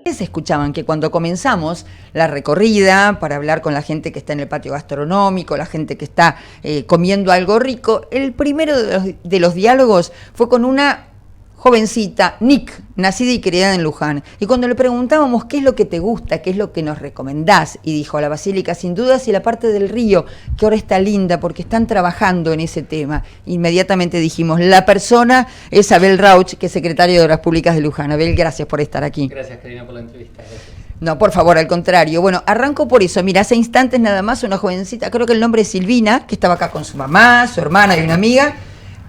Se escuchaban que cuando comenzamos la recorrida para hablar con la gente que está en el patio gastronómico, la gente que está comiendo algo rico, el primero de los diálogos fue con una jovencita, Nick, nacida y criada en Luján. Y cuando le preguntábamos qué es lo que te gusta, qué es lo que nos recomendás, y dijo la Basílica sin dudas y la parte del río, que ahora está linda porque están trabajando en ese tema. Inmediatamente dijimos, la persona es Abel Rauch, que es secretario de Obras Públicas de Luján. Abel, gracias por estar aquí. Gracias, Karina, por la entrevista. Gracias. No, por favor, al contrario. Bueno, arranco por eso. Mira, hace instantes nada más una jovencita, creo que el nombre es Silvina, que estaba acá con su mamá, su hermana y una amiga,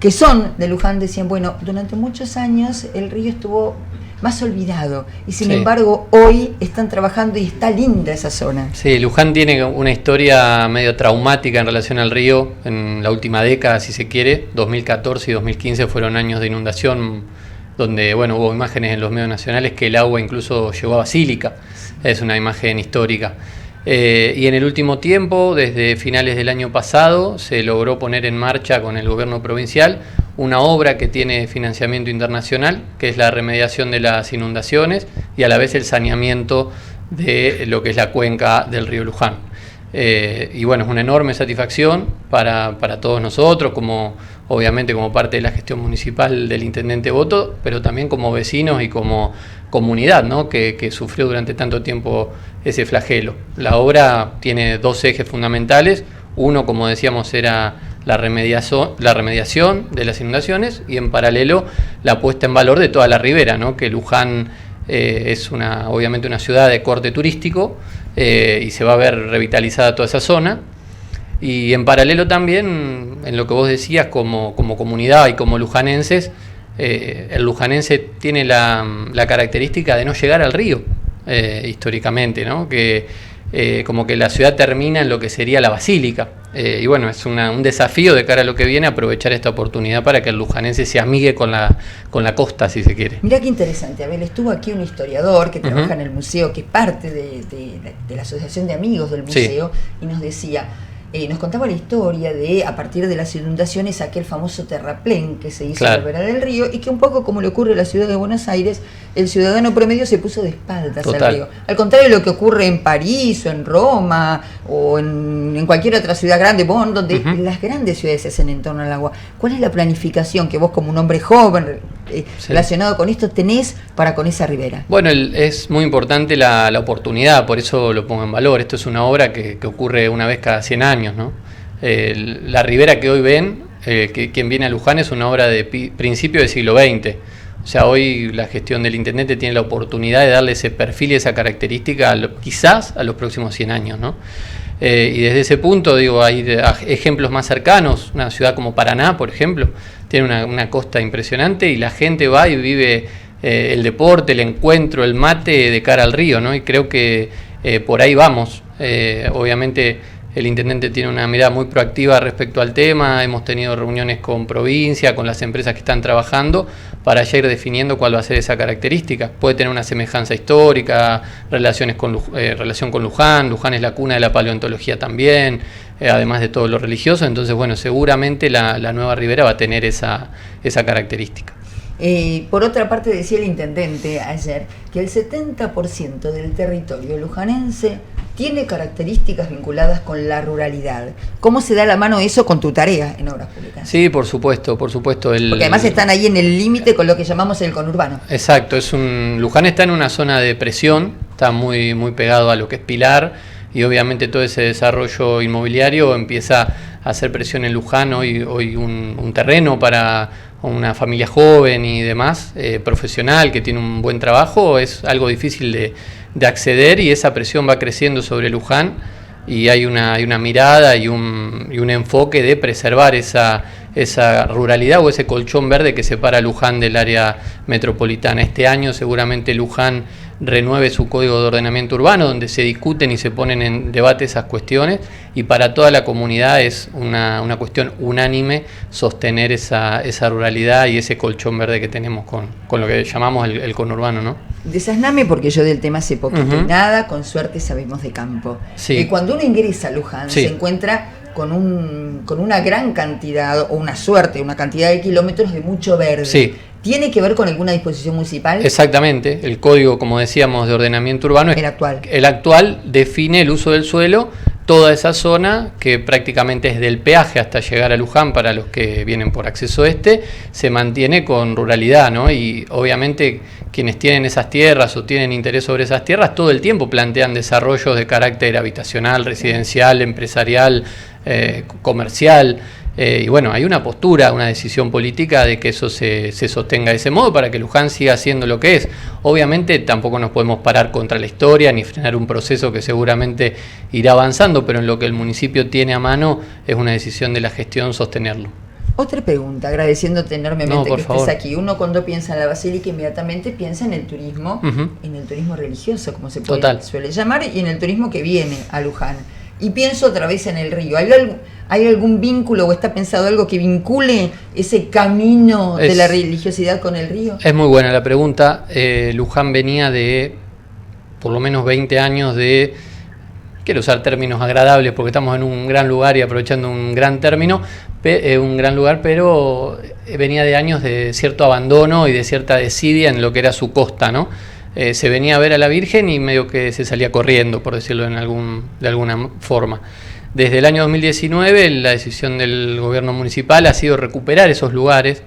que son de Luján, decían, bueno, durante muchos años el río estuvo más olvidado y sin embargo hoy están trabajando y está linda esa zona. Sí, Luján tiene una historia medio traumática en relación al río en la última década, si se quiere. 2014 y 2015 fueron años de inundación donde, bueno, hubo imágenes en los medios nacionales que el agua incluso llegó a Basílica. Es una imagen histórica. Y en el último tiempo, desde finales del año pasado, se logró poner en marcha con el gobierno provincial una obra que tiene financiamiento internacional, que es la remediación de las inundaciones y a la vez el saneamiento de lo que es la cuenca del río Luján. Y bueno, es una enorme satisfacción para todos nosotros, obviamente como parte de la gestión municipal del intendente Boto, pero también como vecinos y como comunidad, ¿no? que sufrió durante tanto tiempo ese flagelo. La obra tiene dos ejes fundamentales. Uno, como decíamos, era la remediación de las inundaciones y en paralelo la puesta en valor de toda la ribera, ¿no? Que Luján es obviamente una ciudad de corte turístico y se va a ver revitalizada toda esa zona. Y en paralelo también, en lo que vos decías, como comunidad y como lujanenses, el lujanense tiene la característica de no llegar al río, históricamente, ¿no? Como que la ciudad termina en lo que sería la Basílica. Y bueno, es un desafío de cara a lo que viene, aprovechar esta oportunidad para que el lujanense se amigue con la costa, si se quiere. Mirá qué interesante, Abel, estuvo aquí un historiador que trabaja en el museo, que es parte de la asociación de amigos del museo, y nos decía... nos contaba la historia de, a partir de las inundaciones, aquel famoso terraplén que se hizo en la vera del río y que un poco como le ocurre a la ciudad de Buenos Aires, el ciudadano promedio se puso de espaldas al río. Al contrario de lo que ocurre en París o en Roma o en cualquier otra ciudad grande, Bonn, donde las grandes ciudades se hacen en torno al agua. ¿Cuál es la planificación que vos como un hombre joven relacionado con esto tenés para con esa ribera? Bueno, es muy importante la oportunidad, por eso lo pongo en valor. Esto es una obra que ocurre una vez cada 100 años. ¿No? La ribera que hoy ven, quien viene a Luján, es una obra de principio del siglo XX. O sea, hoy la gestión del intendente tiene la oportunidad de darle ese perfil y esa característica quizás a los próximos 100 años, ¿no? Y desde ese punto, digo, hay ejemplos más cercanos. Una ciudad como Paraná, por ejemplo, tiene una costa impresionante y la gente va y vive el deporte, el encuentro, el mate de cara al río, ¿no? Y creo que por ahí vamos. Obviamente el intendente tiene una mirada muy proactiva respecto al tema. Hemos tenido reuniones con provincia, con las empresas que están trabajando para ya ir definiendo cuál va a ser esa característica. Puede tener una semejanza histórica, relación con Luján. Luján es la cuna de la paleontología también, además de todo lo religioso. Entonces, bueno, seguramente la nueva ribera va a tener esa característica. Por otra parte, decía el intendente ayer que el 70% del territorio lujanense tiene características vinculadas con la ruralidad. ¿Cómo se da la mano eso con tu tarea en Obras Públicas? Sí, por supuesto. Porque además están ahí en el límite con lo que llamamos el conurbano. Exacto, Luján está en una zona de presión, está muy, muy pegado a lo que es Pilar, y obviamente todo ese desarrollo inmobiliario empieza a hacer presión en Luján. Hoy un terreno para una familia joven y demás, profesional, que tiene un buen trabajo, es algo difícil de acceder, y esa presión va creciendo sobre Luján, y hay una mirada y un enfoque de preservar esa ruralidad o ese colchón verde que separa Luján del área metropolitana. Este año seguramente Luján renueve su código de ordenamiento urbano, donde se discuten y se ponen en debate esas cuestiones, y para toda la comunidad es una cuestión unánime sostener esa ruralidad y ese colchón verde que tenemos con lo que llamamos el conurbano, ¿no? Desasname, porque yo del tema sé poquito y nada, con suerte sabemos de campo. Sí. Cuando uno ingresa a Luján, se encuentra con una gran cantidad, o una cantidad de kilómetros de mucho verde. Sí. ¿Tiene que ver con alguna disposición municipal? Exactamente, el código, como decíamos, de ordenamiento urbano, el actual define el uso del suelo, toda esa zona que prácticamente es del peaje hasta llegar a Luján para los que vienen por acceso se mantiene con ruralidad, ¿no? Y obviamente quienes tienen esas tierras o tienen interés sobre esas tierras todo el tiempo plantean desarrollos de carácter habitacional, residencial, empresarial, comercial. Y bueno, hay una postura, una decisión política de que eso se sostenga de ese modo para que Luján siga siendo lo que es. Obviamente tampoco nos podemos parar contra la historia ni frenar un proceso que seguramente irá avanzando, pero en lo que el municipio tiene a mano es una decisión de la gestión sostenerlo. Otra pregunta, agradeciéndote enormemente que favor. estés aquí. Uno cuando piensa en la Basílica inmediatamente piensa en el turismo, en el turismo religioso, como se suele llamar, y en el turismo que viene a Luján. Y pienso otra vez en el río. ¿Hay algún vínculo o está pensado algo que vincule ese camino de la religiosidad con el río? Es muy buena la pregunta. Luján venía de por lo menos 20 años de, quiero usar términos agradables porque estamos en un gran lugar y aprovechando un gran término, un gran lugar, pero venía de años de cierto abandono y de cierta desidia en lo que era su costa, ¿no? Se venía a ver a la Virgen y medio que se salía corriendo, por decirlo de alguna forma. Desde el año 2019 la decisión del gobierno municipal ha sido recuperar esos lugares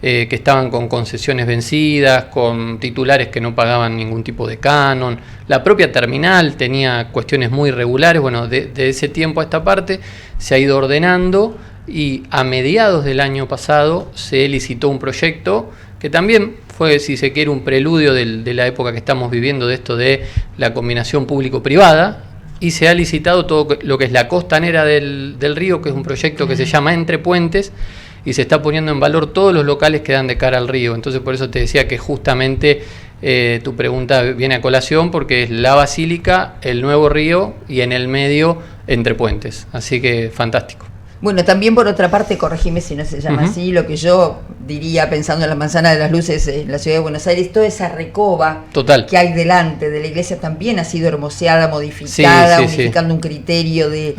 que estaban con concesiones vencidas, con titulares que no pagaban ningún tipo de canon. La propia terminal tenía cuestiones muy irregulares. Bueno, de ese tiempo a esta parte se ha ido ordenando y a mediados del año pasado se licitó un proyecto que también fue, si se quiere, un preludio de la época que estamos viviendo, de esto de la combinación público-privada, y se ha licitado todo lo que es la costanera del río, que es un proyecto que se llama Entre Puentes, y se está poniendo en valor todos los locales que dan de cara al río. Entonces por eso te decía que justamente tu pregunta viene a colación, porque es la Basílica, el nuevo río y en el medio Entre Puentes. Así que fantástico. Bueno, también por otra parte, corregime si no se llama así, lo que yo diría pensando en la Manzana de las Luces en la ciudad de Buenos Aires, toda esa recoba que hay delante de la iglesia también ha sido hermoseada, modificada, unificando un criterio de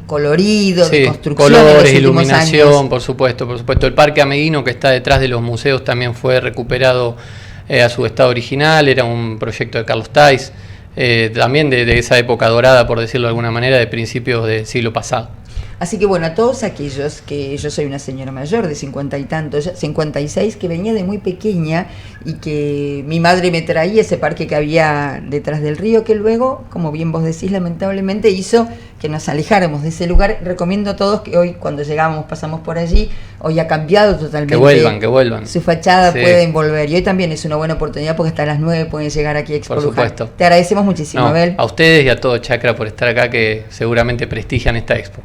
colorido, de construcción. Colores, iluminación, años. Por supuesto. El Parque Ameguino, que está detrás de los museos, también fue recuperado a su estado original, era un proyecto de Carlos Tais, también de esa época dorada, por decirlo de alguna manera, de principios del siglo pasado. Así que bueno, a todos aquellos que yo soy una señora mayor de 50 y tantos, 56, que venía de muy pequeña y que mi madre me traía ese parque que había detrás del río, que luego, como bien vos decís, lamentablemente hizo que nos alejáramos de ese lugar. Recomiendo a todos que hoy, cuando llegamos, pasamos por allí, hoy ha cambiado totalmente. Que vuelvan. Su fachada pueden volver. Y hoy también es una buena oportunidad porque hasta las 9 pueden llegar aquí a Expo Luján. Por supuesto. Te agradecemos muchísimo, Abel. A ustedes y a todo Chacra por estar acá, que seguramente prestigian esta expo.